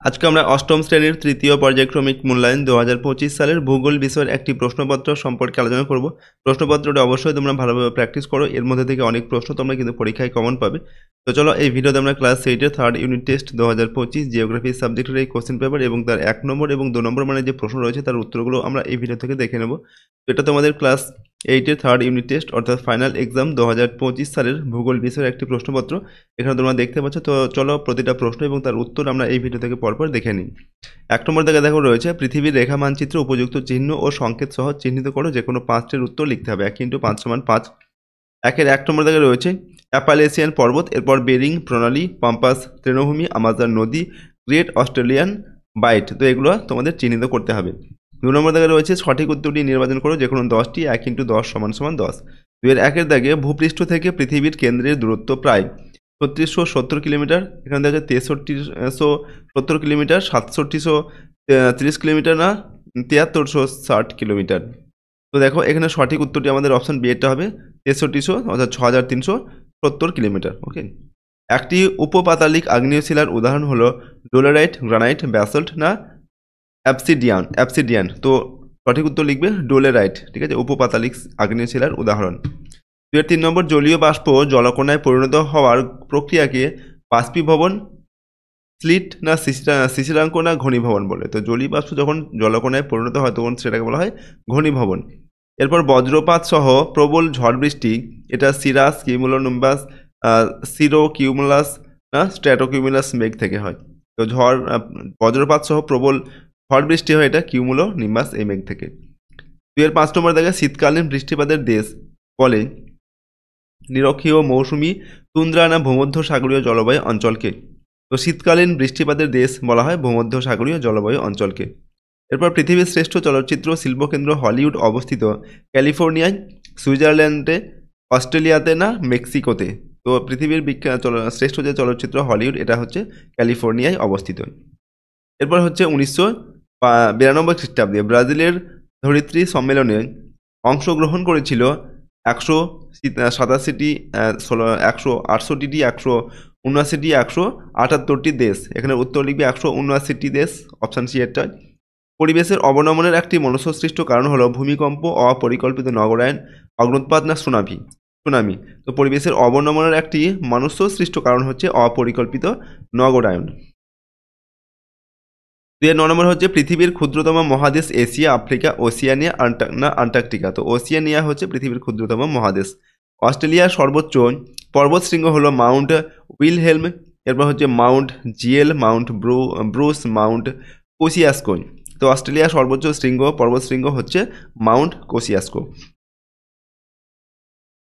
আজকে আমরা অষ্টম শ্রেণীর তৃতীয় পর্যায়ক্রমিক মূল্যায়ন 2025 সালের ভূগোল বিষয়ের একটি প্রশ্নপত্র সম্পর্কে আলোচনা করব। প্রশ্নপত্রটা অবশ্যই তোমরা ভালোভাবে প্র্যাকটিস করো, এর মধ্যে থেকে অনেক প্রশ্ন তোমরা কিন্তু পরীক্ষায় কমন পাবে। তো চলো এই ভিডিওতে আমরা ক্লাস 8-এর থার্ড ইউনিট টেস্ট 2025 জিওগ্রাফি সাবজেক্টের এই কোশ্চেন পেপার এবং তার 1 নম্বর এবং 2 নম্বর মানে যে প্রশ্ন রয়েছে তার উত্তরগুলো আমরা এই ভিডিও থেকে দেখে নেব। তো এটা তোমাদের ক্লাস 8-এর থার্ড ইউনিট টেস্ট অর্থাৎ ফাইনাল এক্সাম 2025 সালের ভূগোল বিষয়ের একটি প্রশ্নপত্র এখানে তোমরা দেখতে পাচ্ছ। তো চলো প্রতিটা প্রশ্ন এবং তার উত্তর আমরা এই ভিডিও থেকে পরপর দেখে নিই। 1 নম্বর থেকে দেখো রয়েছে পৃথিবীর রেখা মানচিত্রে উপযুক্ত চিহ্ন ও সংকেত সহ চিহ্নিত করো, যে কোনো 5টির উত্তর লিখতে হবে। 1 × 5 = 5। 1 নম্বর থেকে রয়েছে অ্যাপালেসিয়ান পর্বত, এরপর বেরিং প্রণালী, পম্পাস তৃণভূমি, আমাজন নদী, গ্রেট অস্ট্রেলিয়ান বাইট। তো এগুলো তোমাদের চিহ্নিত করতে হবে। 2 নম্বর থেকে রয়েছে সঠিক উত্তরটি নির্বাচন করো, যে কোনো 10টি। 1 × 10 = 10। 2-1 দাগে ভূপৃষ্ঠ থেকে পৃথিবীর কেন্দ্রের দূরত্ব প্রায় 3670 কিলোমিটার। এখানে দেখা যাচ্ছে 6370 কিলোমিটার, 6730 কিলোমিটার না 7360 কিলোমিটার। তো দেখো এখানে সঠিক উত্তরটি আমাদের অপশন বি এরটা হবে 6300 অর্থাৎ 6370 কিলোমিটার। ওকে, একটি উপপাতালিক আগ্নেয় শিলার উদাহরণ হলো ডোলেরাইট, গ্রানাইট, ব্যাসল্ট না অ্যাবসিডিয়ান। তো সঠিক উত্তর লিখবে ডোলেরাইট। ঠিক আছে, উপপাতালিক আগ্নেয় শিলার উদাহরণ। 3 নম্বর জলীয় বাষ্প জলকণায় পরিণত হওয়ার প্রক্রিয়াকে বাষ্পীভবন, স্লিট না শিশিরাঙ্ক না ঘনীভবন বলে। তো জলীয় বাষ্প যখন জলকণায় পরিণত হয় তখন সেটাকে বলা হয় ঘনীভবন। এরপর বজ্রপাত সহ প্রবল ঝড় বৃষ্টি, এটা সিরাস, কিউমুলোনিম্বাস, সিরো কিউমুলাস না স্ট্র্যাটোকিউমুলাস মেঘ থেকে হয়। তো বজ্রপাত সহ প্রবল ঝড় বৃষ্টি হয় এটা কিউমুলোনিম্বাস এই মেঘ থেকে। 5 নম্বর দেখে শীতকালীন বৃষ্টিপাতের দেশ বলে নিরক্ষীয় মৌসুমী তুন্দ্রা না ভূমধ্যসাগরীয় জলবায়ু অঞ্চলকে। তো শীতকালীন বৃষ্টিপাতের দেশ বলা হয় ভূমধ্যসাগরীয় জলবায়ু অঞ্চলকে। এরপর পৃথিবীর শ্রেষ্ঠ চলচ্চিত্র শিল্পকেন্দ্র হলিউড অবস্থিত ক্যালিফোর্নিয়ায়, সুইজারল্যান্ডে, অস্ট্রেলিয়াতে না মেক্সিকোতে। তো পৃথিবীর শ্রেষ্ঠ যে চলচ্চিত্র হলিউড এটা হচ্ছে ক্যালিফোর্নিয়ায় অবস্থিত। এরপর হচ্ছে 1992 খ্রিস্টাব্দে ব্রাজিলের ধরিত্রী সম্মেলনে অংশগ্রহণ করেছিল 168টি 178টি দেশ। এখানে উত্তর লিখবে 179টি দেশ, অপশান সি এরটা। পরিবেশের অবনমনের একটি মনুষ্যসৃষ্ট কারণ হলো ভূমিকম্প, অপরিকল্পিত নগরায়ন, অগ্নুৎপাত না সুনামি। তো পরিবেশের অবনমনের একটি মনুষ্যসৃষ্ট কারণ হচ্ছে অপরিকল্পিত নগরায়ন। 9 নম্বর হচ্ছে পৃথিবীর ক্ষুদ্রতম মহাদেশ এশিয়া, আফ্রিকা, ওসিয়ানিয়া না আন্টার্কটিকা। তো ওসিয়ানিয়া হচ্ছে পৃথিবীর ক্ষুদ্রতম মহাদেশ। অস্ট্রেলিয়ার সর্বোচ্চ পর্বতশৃঙ্গ হলো মাউন্ট উইলহেলম, এরপর হচ্ছে Mount জিয়েল, Mount Bruce, Mount Kosciuszko. তো অস্ট্রেলিয়ার সর্বোচ্চ পর্বতশৃঙ্গ হচ্ছে মাউন্ট কোসিয়াস্কো।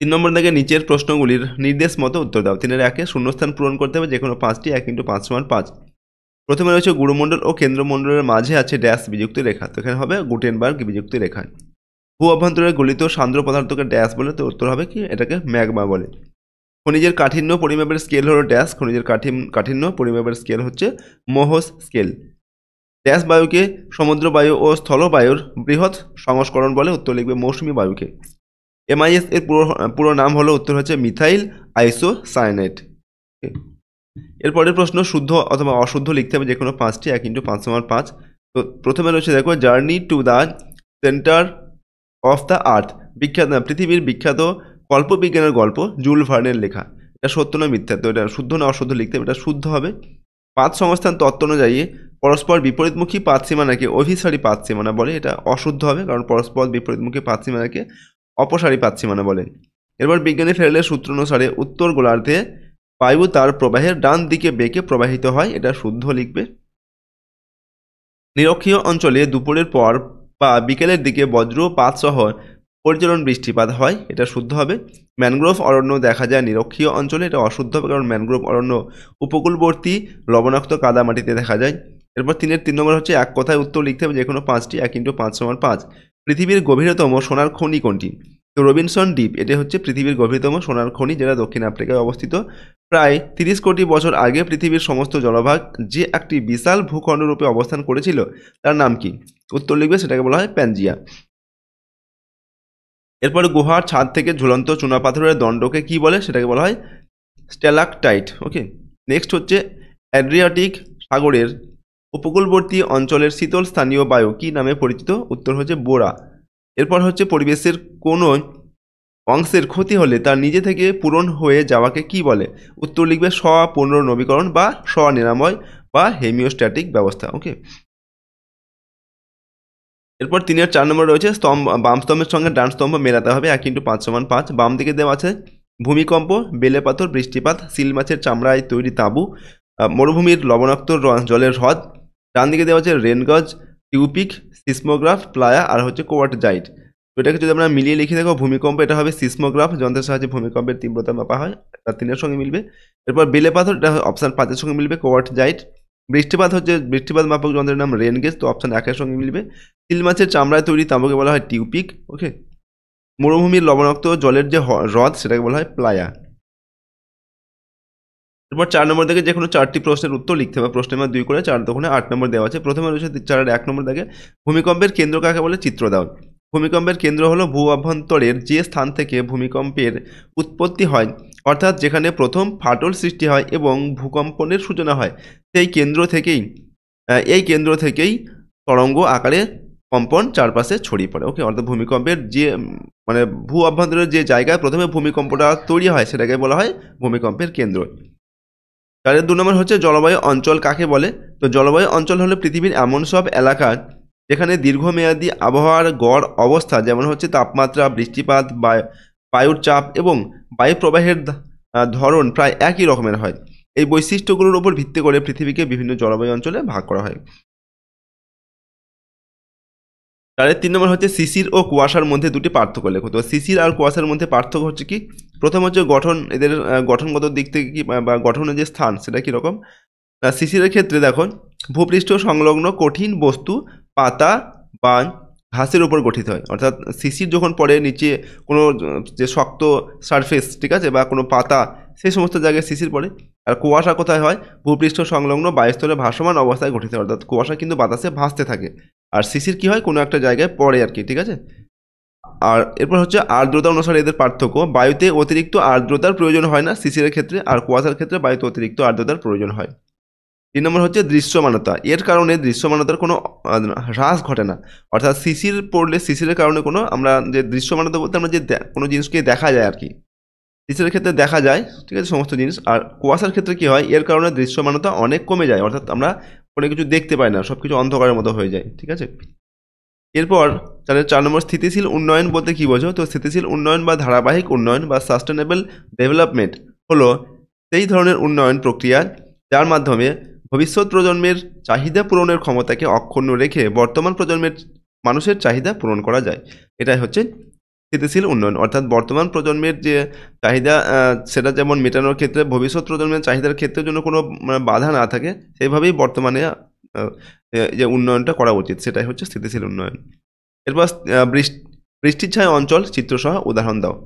3 নম্বর থেকে নিচের প্রশ্নগুলির নির্দেশ মতো উত্তর দাও। 3-1 শূন্যস্থান পূরণ করতে হবে, যে কোনো 5টি। 1 × 5 = 5। প্রথমে রয়েছে গুরুমণ্ডল ও কেন্দ্রমণ্ডলের মাঝে আছে ড্যাশ বিযুক্ত রেখা। তো এখানে হবে গুটেনবার্গ বিযুক্ত রেখা। ভূ অভ্যন্তরে গলিত সান্দ্র পদার্থকে ড্যাশ বলে। তো উত্তর হবে কি, এটাকে ম্যাগমা বলে। খনিজের কাঠিন্য পরিমাপের স্কেল হলো ড্যাশ, খনিজের কাঠিন্য পরিমাপের স্কেল হচ্ছে মোহস স্কেল। ড্যাশ বায়ুকে সমুদ্র বায়ু ও স্থলবায়ুর বৃহৎ সংস্করণ বলে। উত্তর লিখবে মৌসুমী বায়ুকে। MIS এর পুরো নাম হলো, উত্তর হচ্ছে মিথাইল আইসোসায়ানেট। এরপরের প্রশ্ন শুদ্ধ অথবা অশুদ্ধ লিখতে হবে, যে কোনো 5টি। 1 × 5 = 5। তো প্রথমে রয়েছে দেখো journey to the centre of the earth, পৃথিবীর বিখ্যাত কল্পবিজ্ঞানের গল্প জুল ভার্নের লেখা। এটা সত্য না মিথ্যা? তো এটা শুদ্ধ না অশুদ্ধ লিখতে হবে, এটা শুদ্ধ হবে। পাত সংস্থান তত্ত্ব অনুযায়ী পরস্পর বিপরীতমুখী পাতসীমানাকে অভিসারী পাতসীমানা বলে। এটা অশুদ্ধ হবে, কারণ পরস্পর বিপরীতমুখী পাতসীমানাকে অপসারী পাতসীমানা বলে। এরপর বিজ্ঞানী ফেরেলের সূত্র অনুসারে উত্তর গোলার্ধে বায়ু তার প্রবাহের ডান দিকে বেঁকে প্রবাহিত হয়। এটা শুদ্ধ লিখবে। নিরক্ষীয় অঞ্চলে দুপুরের পর বা বিকেলের দিকে বজ্রপাত সহ পরিচালন বৃষ্টিপাত হয়। এটা শুদ্ধ হবে। ম্যানগ্রোভ অরণ্য দেখা যায় নিরক্ষীয় অঞ্চলে। এটা অশুদ্ধ হবে, কারণ ম্যানগ্রোভ অরণ্য উপকূলবর্তী লবণাক্ত কাদা মাটিতে দেখা যায়। এরপর 3 নম্বর হচ্ছে এক কথায় উত্তর লিখতে হবে, যে কোনো 5টি। 1 × 5 = 5। পৃথিবীর গভীরতম সোনার খনি কোনটি? তো রবিনসন দ্বীপ এটি হচ্ছে পৃথিবীর গভীরতম সোনার খনি, যেটা দক্ষিণ আফ্রিকায় অবস্থিত। প্রায় 30 কোটি বছর আগে পৃথিবীর সমস্ত জলভাগ যে একটি বিশাল ভূখণ্ড রূপে অবস্থান করেছিল তার নাম কি? উত্তর লিখবে, সেটাকে বলা হয় প্যানজিয়া। এরপর গুহার ছাদ থেকে ঝুলন্ত চুনাপাথরের দণ্ডকে কি বলে? সেটাকে বলা হয় স্ট্যালাকটাইট। ওকে, নেক্সট হচ্ছে অ্যাড্রিয়াটিক সাগরের উপকূলবর্তী অঞ্চলের শীতল স্থানীয় বায়ু কি নামে পরিচিত? উত্তর হচ্ছে বোরা। এরপর হচ্ছে পরিবেশের কোনো অংশের ক্ষতি হলে তার নিজে থেকে পূরণ হয়ে যাওয়াকে কি বলে? উত্তর লিখবে পুনর্নবীকরণ বা স্বনিরাময় বা হেমিওস্ট্যাটিক ব্যবস্থা। ওকে। এরপর 3-এর 4 নম্বর রয়েছে বাম স্তম্ভের সঙ্গে ডান স্তম্ভ মেলাতে হবে। 1x5 = 5। বাম দিকে দেওয়া আছে ভূমিকম্প, বেলে পাথর, বৃষ্টিপাত, সিল মাছের চামড়ায় তৈরি তাঁবু, মরুভূমির লবণাক্ত জলের হ্রদ। ডান দিকে দেওয়া আছে রেনগজ, টিউপিক, সিসমোগ্রাফ, প্লায়া আর হচ্ছে কোয়ার্টজাইট। তো এটাকে যদি আমরা মিলিয়ে লিখে দেখো, ভূমিকম্প এটা হবে সিসমোগ্রাফ, যন্ত্রের সাহায্যে ভূমিকম্পের তীব্রতা মাপা হয়, এটা 3-এর সঙ্গে মিলবে। এরপর বেলে পাথর, এটা অপশান 5-এর সঙ্গে মিলবে, কোয়ার্টজাইট। বৃষ্টিপাত হচ্ছে বৃষ্টিপাত মাপক যন্ত্রের নাম রেনগেজ, তো অপশান 1-এর সঙ্গে মিলবে। সিল মাছের চামড়ায় তৈরি তাঁবুকে বলা হয় টিউপিক। ওকে। মরুভূমির লবণাক্ত জলের যে হ্রদ সেটাকে বলা হয় প্লায়া। এরপর 4 নম্বর থেকে যে কোনো 4টি প্রশ্নের উত্তর লিখতে হবে। প্রশ্ন নাম্বার 2 করে 4 দোকানে 8 নম্বর দেওয়া আছে। প্রথমে রয়েছে 4-এর 1 নম্বর দাগে ভূমিকম্পের কেন্দ্র কাকে বলে? চিত্র দাও। ভূমিকম্পের কেন্দ্র হলো ভূ অভ্যন্তরের যে স্থান থেকে ভূমিকম্পের উৎপত্তি হয়, অর্থাৎ যেখানে প্রথম ফাটল সৃষ্টি হয় এবং ভূকম্পনের সূচনা হয়, সেই কেন্দ্র থেকেই এই কেন্দ্র থেকেই তরঙ্গ আকারে কম্পন চারপাশে ছড়িয়ে পড়ে। ওকে। অর্থাৎ ভূমিকম্পের যে মানে ভূ অভ্যন্তরের যে জায়গায় প্রথমে ভূমিকম্পটা তৈরি হয় সেটাকে বলা হয় ভূমিকম্পের কেন্দ্র। তাহলে 2 নম্বর হচ্ছে জলবায়ু অঞ্চল কাকে বলে? তো জলবায়ু অঞ্চল হলো পৃথিবীর এমন সব এলাকা যেখানে দীর্ঘমেয়াদী আবহাওয়ার গড় অবস্থা, যেমন হচ্ছে তাপমাত্রা, বৃষ্টিপাত, বায়ুর চাপ এবং বায়ু প্রবাহের ধরন প্রায় একই রকমের হয়। এই বৈশিষ্ট্যগুলোর উপর ভিত্তি করে পৃথিবীকে বিভিন্ন জলবায়ু অঞ্চলে ভাগ করা হয়। তাহলে 3 নম্বর হচ্ছে শিশির ও কুয়াশার মধ্যে দুটি পার্থক্য লেখো। তো শিশির আর কুয়াশার মধ্যে পার্থক্য হচ্ছে কি? প্রথম হচ্ছে গঠন, এদের গঠনগত দিক থেকে কি বা গঠনের যে স্থান সেটা কীরকম। শিশিরের ক্ষেত্রে দেখো ভূপৃষ্ঠ সংলগ্ন কঠিন বস্তু, পাতা বা ঘাসের উপর গঠিত হয়। অর্থাৎ শিশির যখন পড়ে নিচে কোনো যে শক্ত সারফেস, ঠিক আছে, বা কোনো পাতা, সেই সমস্ত জায়গায় শিশির পড়ে। আর কুয়াশা কোথায় হয়? ভূপৃষ্ঠ সংলগ্ন বায়ুস্তরে ভাসমান অবস্থায় গঠিত হয়। অর্থাৎ কুয়াশা কিন্তু বাতাসে ভাসতে থাকে, আর শিশির কি হয়? কোনো একটা জায়গায় পড়ে আর কি, ঠিক আছে। আর এরপর হচ্ছে আর্দ্রতা অনুসারে এদের পার্থক্য। বায়ুতে অতিরিক্ত আর্দ্রতার প্রয়োজন হয় না শিশিরের ক্ষেত্রে, আর কুয়াশার ক্ষেত্রে বায়ুতে অতিরিক্ত আর্দ্রতার প্রয়োজন হয়। 3 নম্বর হচ্ছে দৃশ্যমানতা। এর কারণে দৃশ্যমানতার কোনো হ্রাস ঘটে না। অর্থাৎ শিশির পড়লে শিশিরের কারণে কোনো আমরা যে দৃশ্যমানতা বলতে আমরা যে কোনো জিনিসকে দেখা যায় আর কি, শিশিরের ক্ষেত্রে দেখা যায়, ঠিক আছে, সমস্ত জিনিস। আর কুয়াশার ক্ষেত্রে কি হয়? এর কারণে দৃশ্যমানতা অনেক কমে যায়, অর্থাৎ আমরা কোনো কিছু দেখতে পাই না, সব কিছু অন্ধকারের মতো হয়ে যায়, ঠিক আছে। এরপর তাহলে 4 নম্বর স্থিতিশীল উন্নয়ন বলতে কী বোঝো? তো স্থিতিশীল উন্নয়ন বা ধারাবাহিক উন্নয়ন বা সাস্টেনেবল ডেভেলপমেন্ট হলো সেই ধরনের উন্নয়ন প্রক্রিয়া যার মাধ্যমে ভবিষ্যৎ প্রজন্মের চাহিদা পূরণের ক্ষমতাকে অক্ষুণ্ণ রেখে বর্তমান প্রজন্মের মানুষের চাহিদা পূরণ করা যায়। এটাই হচ্ছে স্থিতিশীল উন্নয়ন। অর্থাৎ বর্তমান প্রজন্মের যে চাহিদা সেটা যেমন মেটানোর ক্ষেত্রে ভবিষ্যৎ প্রজন্মের চাহিদার ক্ষেত্রে যেন কোনো বাধা না থাকে, সেইভাবেই বর্তমানে যে উন্নয়নটা করা উচিত, সেটাই হচ্ছে স্থিতিশীল উন্নয়ন। এরপর বৃষ্টির ছায়া অঞ্চল চিত্রসহ উদাহরণ দাও।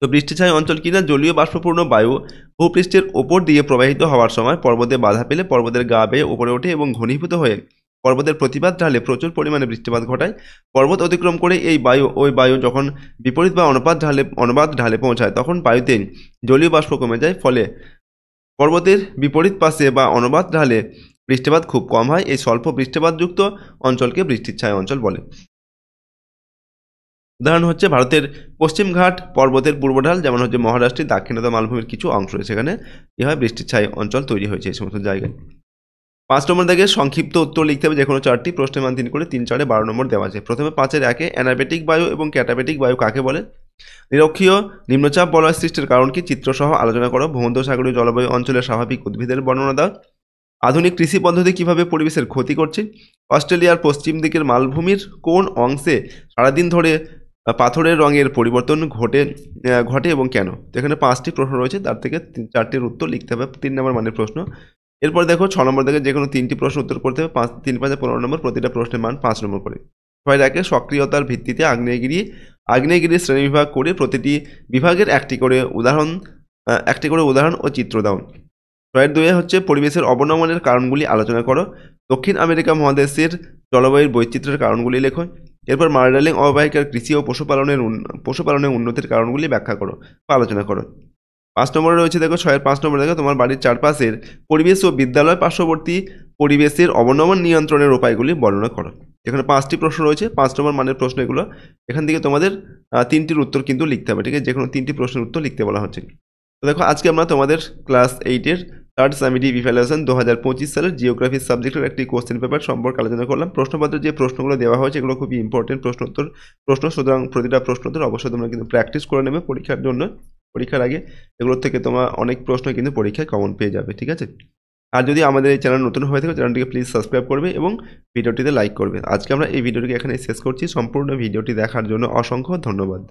তো বৃষ্টিছায়া অঞ্চল কিনা? জলীয় বাষ্পপূর্ণ বায়ু ভূপৃষ্ঠের ওপর দিয়ে প্রবাহিত হওয়ার সময় পর্বতে বাধা পেলে পর্বতের গা বেয়ে উপরে ওঠে এবং ঘনীভূত হয়ে পর্বতের প্রতিবাদ ঢালে প্রচুর পরিমাণে বৃষ্টিপাত ঘটায়। পর্বত অতিক্রম করে ওই বায়ু যখন বিপরীত বা অনুপাত ঢালে পৌঁছায়, তখন বায়ুতে জলীয় বাষ্প কমে যায়, ফলে পর্বতের বিপরীত পাশে বা অনুপাত ঢালে বৃষ্টিপাত খুব কম হয়। এই স্বল্প বৃষ্টিপাতযুক্ত অঞ্চলকে বৃষ্টির ছায়া অঞ্চল বলে। উদাহরণ হচ্ছে ভারতের পশ্চিম ঘাট পর্বতের পূর্ব ঢাল, যেমন হচ্ছে মহারাষ্ট্রের দাক্ষিণাত্য মালভূমির কিছু অংশ, সেখানে কি হয়? বৃষ্টির ছায়া অঞ্চল তৈরি হয়েছে এই সমস্ত জায়গায়। 5 নম্বর দাগে সংক্ষিপ্ত উত্তর লিখতে হবে যে কোনো 4টি, প্রশ্নের মান 3 করে, 3 4 12 নম্বর দেওয়া আছে। প্রথমে 5-এর 1-এ অ্যানাবেটিক বায়ু এবং ক্যাটাবেটিক বায়ু কাকে বলে? নিরক্ষীয় নিম্নচাপ বলয় সৃষ্টির কারণ কি? চিত্রসহ আলোচনা করো। ভূমধ্যসাগরীয় জলবায়ু অঞ্চলের স্বাভাবিক উদ্ভিদের বর্ণনা দাও। আধুনিক কৃষি পদ্ধতি কিভাবে পরিবেশের ক্ষতি করছে? অস্ট্রেলিয়ার পশ্চিম দিকের মালভূমির কোন অংশে সারাদিন ধরে পাথরের রঙের পরিবর্তন ঘটে এবং কেন? তো এখানে 5টি প্রশ্ন রয়েছে, তার থেকে 4টির উত্তর লিখতে হবে, 3 নম্বর মানের প্রশ্ন। এরপর দেখো 6 নম্বর থেকে যে কোনো 3টি প্রশ্ন উত্তর করতে হবে। 3 5 15 নম্বর, প্রতিটা প্রশ্নের মান 5 নম্বর করে। 6 একে সক্রিয়তার ভিত্তিতে আগ্নেয়গিরি শ্রেণীবিভাগ করে প্রতিটি বিভাগের একটি করে উদাহরণ ও চিত্র দাও। 6 2 হচ্ছে পরিবেশের অবনমনের কারণগুলি আলোচনা করো। দক্ষিণ আমেরিকা মহাদেশের জলবায়ুর বৈচিত্র্যের কারণগুলি লেখো। এরপর মার্ডার্লিং অববাহিকার কৃষি ও পশুপালনের উন্নতির কারণগুলি ব্যাখ্যা করো বা আলোচনা করো। 5 নম্বরে রয়েছে দেখো 6-এর 5 নম্বরে দেখো তোমার বাড়ির চারপাশের পরিবেশ ও বিদ্যালয় পার্শ্ববর্তী পরিবেশের অবনমন নিয়ন্ত্রণের উপায়গুলি বর্ণনা করো। এখানে 5টি প্রশ্ন রয়েছে, 5 নম্বর মানের প্রশ্ন এগুলো। এখান থেকে তোমাদের 3টির উত্তর কিন্তু লিখতে হবে, ঠিক আছে? যেকোনো 3টি প্রশ্নের উত্তর লিখতে বলা হচ্ছে। তো দেখো আজকে আমরা তোমাদের ক্লাস 8-এর থার্ড সামেটিভ ইভ্যালুয়েশন 2025 সালের জিওগ্রাফি সাবজেক্টের একটি কোশ্চেন পেপার সম্পর্কে আলোচনা করলাম। প্রশ্নপত্রে যে প্রশ্নগুলো দেওয়া হয়েছে এগুলো খুবই ইম্পর্টেন্ট প্রশ্ন, সুতরাং প্রতিটা প্রশ্নোত্তর অবশ্যই তোমরা কিন্তু প্র্যাকটিস করে নেবে পরীক্ষার জন্য। পরীক্ষার আগে এগুলোর থেকে তোমরা অনেক প্রশ্ন কিন্তু পরীক্ষায় কমন পেয়ে যাবে, ঠিক আছে? আর যদি আমাদের এই চ্যানেল নতুন হয়ে থাকে চ্যানেলটিকে প্লিজ সাবস্ক্রাইব করবে এবং ভিডিওটিতে লাইক করবে। আজকে আমরা এই ভিডিওটিকে এখানে শেষ করছি। সম্পূর্ণ ভিডিওটি দেখার জন্য অসংখ্য ধন্যবাদ।